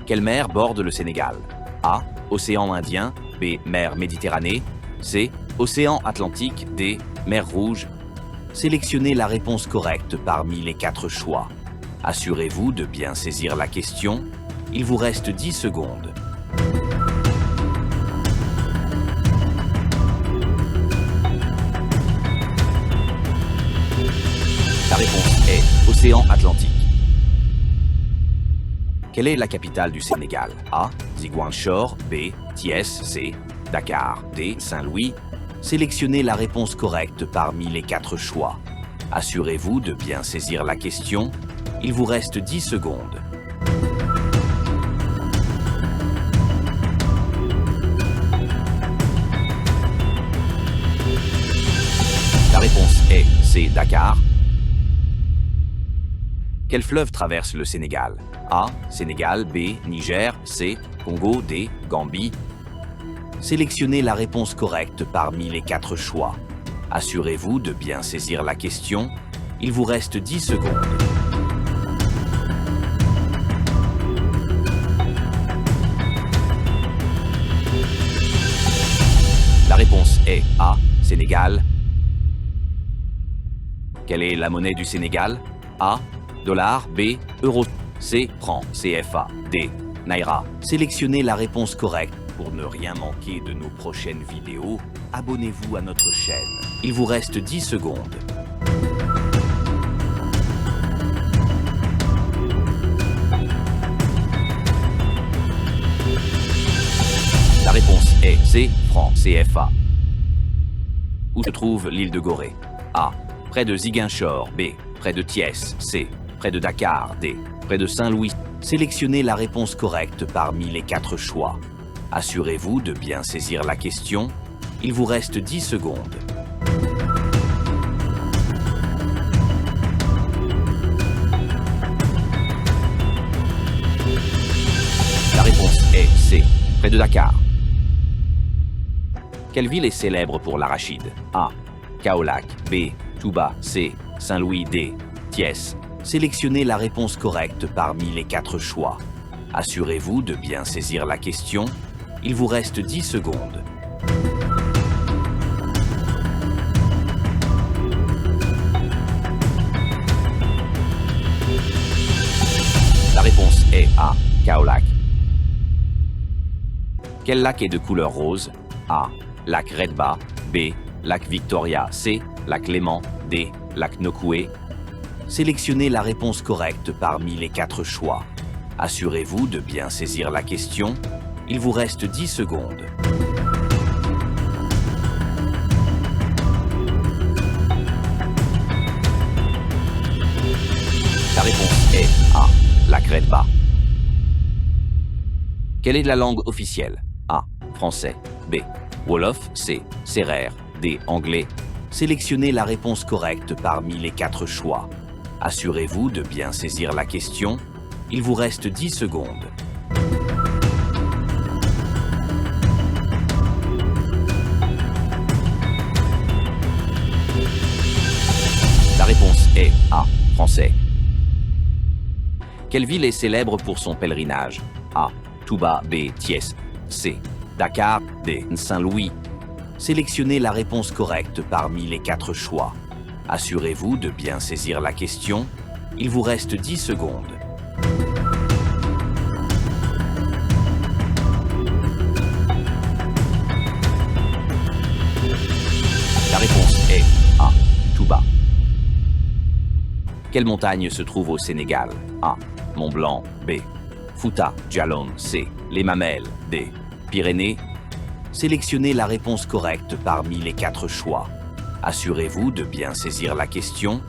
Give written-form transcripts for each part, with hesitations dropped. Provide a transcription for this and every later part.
Quelle mer borde le Sénégal? A. Océan Indien. B. Mer Méditerranée. C. Océan Atlantique. D. Mer Rouge. Sélectionnez la réponse correcte parmi les 4 choix. Assurez-vous de bien saisir la question. Il vous reste 10 secondes. La réponse est Océan Atlantique. Quelle est la capitale du Sénégal? A. Ziguinchor. B. Thiès. C. Dakar. D. Saint-Louis. Sélectionnez la réponse correcte parmi les 4 choix. Assurez-vous de bien saisir la question. Il vous reste 10 secondes. La réponse est C. Dakar. Quel fleuve traverse le Sénégal? A. Sénégal. B. Niger. C. Congo. D. Gambie. Sélectionnez la réponse correcte parmi les 4 choix. Assurez-vous de bien saisir la question. Il vous reste 10 secondes. La réponse est A. Sénégal. Quelle est la monnaie du Sénégal? A. Dollar. B. Euro. C. Franc. CFA. D. Naira. Sélectionnez la réponse correcte. Pour ne rien manquer de nos prochaines vidéos, abonnez-vous à notre chaîne. Il vous reste 10 secondes. La réponse est C. Franc. CFA. Où se trouve l'île de Gorée? A. Près de Ziguinchor. B. Près de Thiès. C. Près de Dakar. D. Près de Saint-Louis. Sélectionnez la réponse correcte parmi les 4 choix. Assurez-vous de bien saisir la question. Il vous reste 10 secondes. La réponse est C. Près de Dakar. Quelle ville est célèbre pour l'arachide? A. Kaolack. B. Touba. C. Saint-Louis. D. Thiès. Sélectionnez la réponse correcte parmi les 4 choix. Assurez-vous de bien saisir la question. Il vous reste 10 secondes. La réponse est A. Kaolack. Quel lac est de couleur rose? A. Lac Redba. B. Lac Victoria. C. Lac Léman. D. Lac Nokoué. Sélectionnez la réponse correcte parmi les 4 choix. Assurez-vous de bien saisir la question. Il vous reste 10 secondes. La réponse est A. Lac Redba. Quelle est la langue officielle? A. Français. B. Wolof. C. Sérère. D. Anglais. Sélectionnez la réponse correcte parmi les 4 choix. Assurez-vous de bien saisir la question. Il vous reste 10 secondes. La réponse est A. Français. Quelle ville est célèbre pour son pèlerinage? A. Touba. B. Thiès. C. Dakar. D. Saint-Louis. Sélectionnez la réponse correcte parmi les 4 choix. Assurez-vous de bien saisir la question. Il vous reste 10 secondes. La réponse est A. Touba. Quelle montagne se trouve au Sénégal? A. Mont Blanc. B. Fouta. Djallon. C. Les Mamelles. D. Pyrénées. Sélectionnez la réponse correcte parmi les 4 choix. Assurez-vous de bien saisir la question.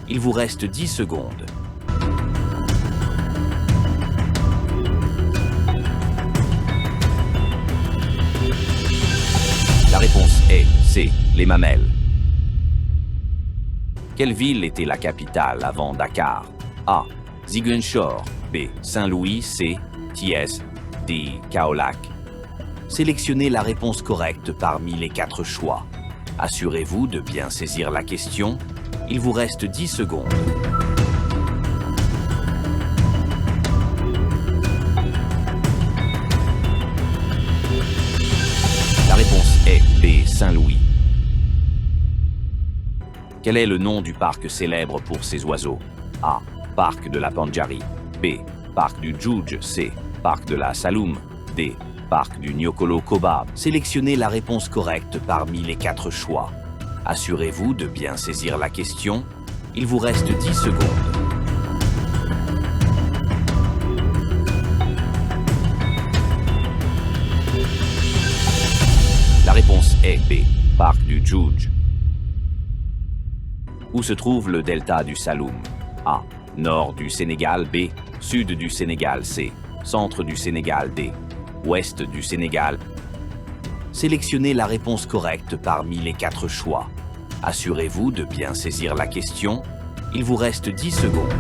Il vous reste 10 secondes. La réponse est C. Les Mamelles. Quelle ville était la capitale avant Dakar? A. Ziguinchor. B. Saint-Louis. C. Thiès. D. Kaolack. Sélectionnez la réponse correcte parmi les 4 choix. Assurez-vous de bien saisir la question. Il vous reste 10 secondes. réponse est B. Saint-Louis. Quel est le nom du parc célèbre pour ses oiseaux? A. Parc de la Pendjari. B. Parc du Djoudj. C. Parc de la Saloum. D. Parc du Nyokolo Koba. Sélectionnez la réponse correcte parmi les 4 choix. Assurez-vous de bien saisir la question. Il vous reste 10 secondes. La réponse est B. Parc du Djoudj. Où se trouve le delta du Saloum? A. Nord du Sénégal. B. Sud du Sénégal. C. Centre du Sénégal. D. Ouest du Sénégal. Sélectionnez la réponse correcte parmi les 4 choix. Assurez-vous de bien saisir la question. Il vous reste 10 secondes.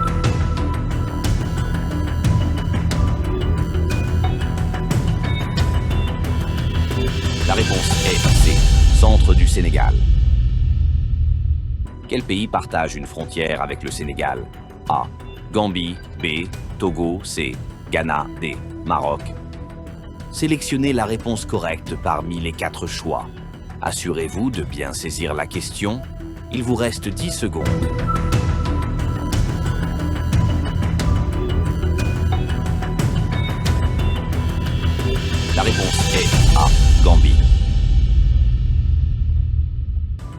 La réponse est C. Centre du Sénégal. Quel pays partage une frontière avec le Sénégal? A. Gambie. B. Togo. C. Ghana. D. Maroc. Sélectionnez la réponse correcte parmi les 4 choix. Assurez-vous de bien saisir la question. Il vous reste 10 secondes. La réponse est A. Gambie.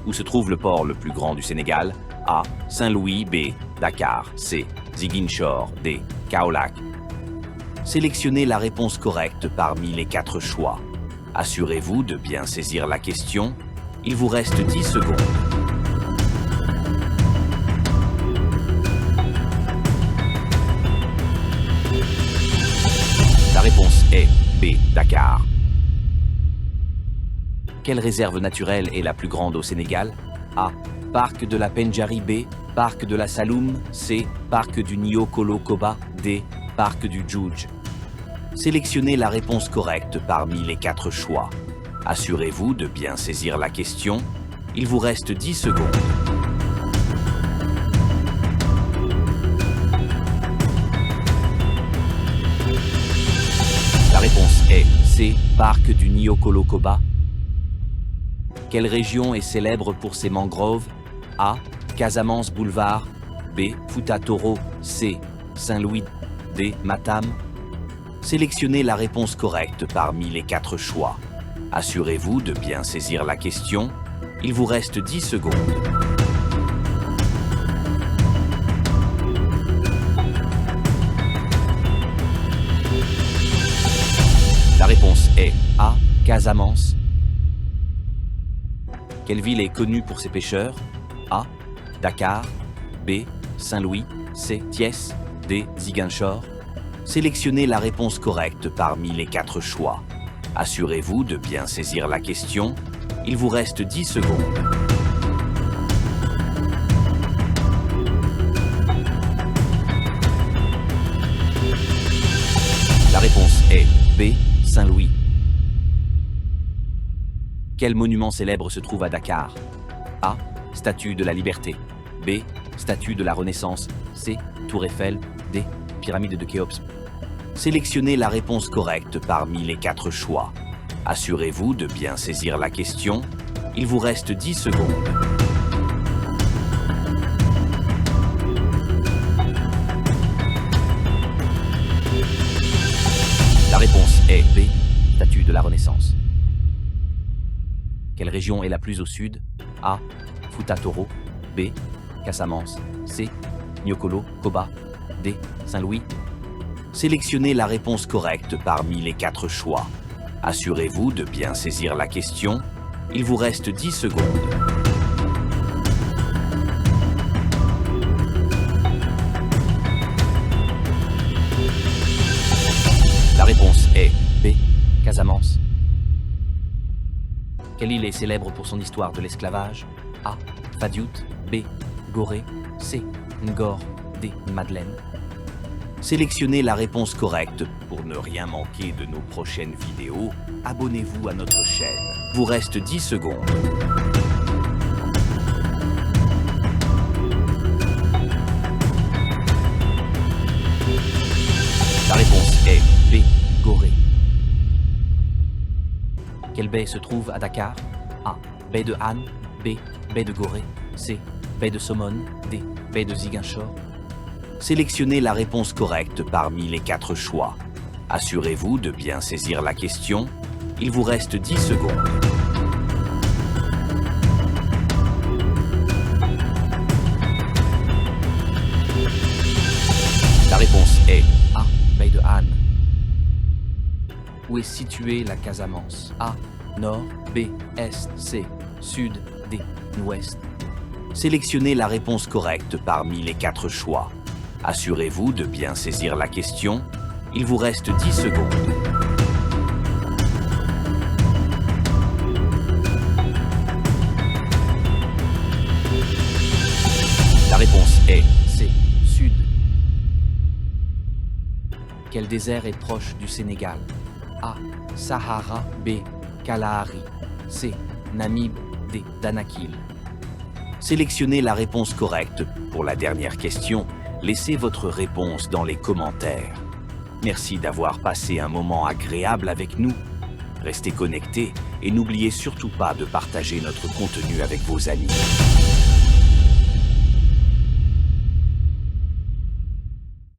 Où se trouve le port le plus grand du Sénégal? A. Saint-Louis. B. Dakar. C. Ziguinchor. D. Kaolack. Sélectionnez la réponse correcte parmi les 4 choix. Assurez-vous de bien saisir la question. Il vous reste 10 secondes. La réponse est B. Dakar. Quelle réserve naturelle est la plus grande au Sénégal? A. Parc de la Pendjari. B. Parc de la Saloum. C. Parc du Nyokolo Koba. D. Parc du Djoudj. Sélectionnez la réponse correcte parmi les 4 choix. Assurez-vous de bien saisir la question. Il vous reste 10 secondes. La réponse est C. Parc du Nyokolo Koba. Quelle région est célèbre pour ses mangroves? A. Casamance Boulevard. B. Fouta Toro. C. Saint-Louis. D. Matam. Sélectionnez la réponse correcte parmi les 4 choix. Assurez-vous de bien saisir la question. Il vous reste 10 secondes. La réponse est A. Casamance. Quelle ville est connue pour ses pêcheurs? A. Dakar. B. Saint-Louis. C. Thiès. D. Ziguinchor. Sélectionnez la réponse correcte parmi les 4 choix. Assurez-vous de bien saisir la question. Il vous reste 10 secondes. La réponse est B. Saint-Louis. Quel monument célèbre se trouve à Dakar? A. Statue de la Liberté. B. Statue de la Renaissance. C. Tour Eiffel. D. Pyramide de Khéops. Sélectionnez la réponse correcte parmi les 4 choix. Assurez-vous de bien saisir la question. Il vous reste 10 secondes. La réponse est B. Statue de la Renaissance. Quelle région est la plus au sud? A. Fouta Toro. B. Casamance. C. Nyokolo Koba. D. Saint-Louis. Sélectionnez la réponse correcte parmi les 4 choix. Assurez-vous de bien saisir la question. Il vous reste 10 secondes. La réponse est B. Casamance. Quelle île est célèbre pour son histoire de l'esclavage? A. Fadiout. B. Gorée. C. Ngor. D. Madeleine. Sélectionnez la réponse correcte. Pour ne rien manquer de nos prochaines vidéos, abonnez-vous à notre chaîne. Vous reste 10 secondes. La réponse est B. Gorée. Quelle baie se trouve à Dakar? A. Baie de Han. B. Baie de Gorée. C. Baie de Somone. D. Baie de Ziguinchor. Sélectionnez la réponse correcte parmi les 4 choix. Assurez-vous de bien saisir la question. Il vous reste 10 secondes. La réponse est A. Baie de Han. Où est située la Casamance? A. Nord. B. Est. C. Sud. D. Ouest. Sélectionnez la réponse correcte parmi les 4 choix. Assurez-vous de bien saisir la question. Il vous reste 10 secondes. La réponse est C. Sud. Quel désert est proche du Sénégal? A. Sahara. B. Kalahari. C. Namib. D. Danakil. Sélectionnez la réponse correcte pour la dernière question. Laissez votre réponse dans les commentaires. Merci d'avoir passé un moment agréable avec nous. Restez connectés et n'oubliez surtout pas de partager notre contenu avec vos amis.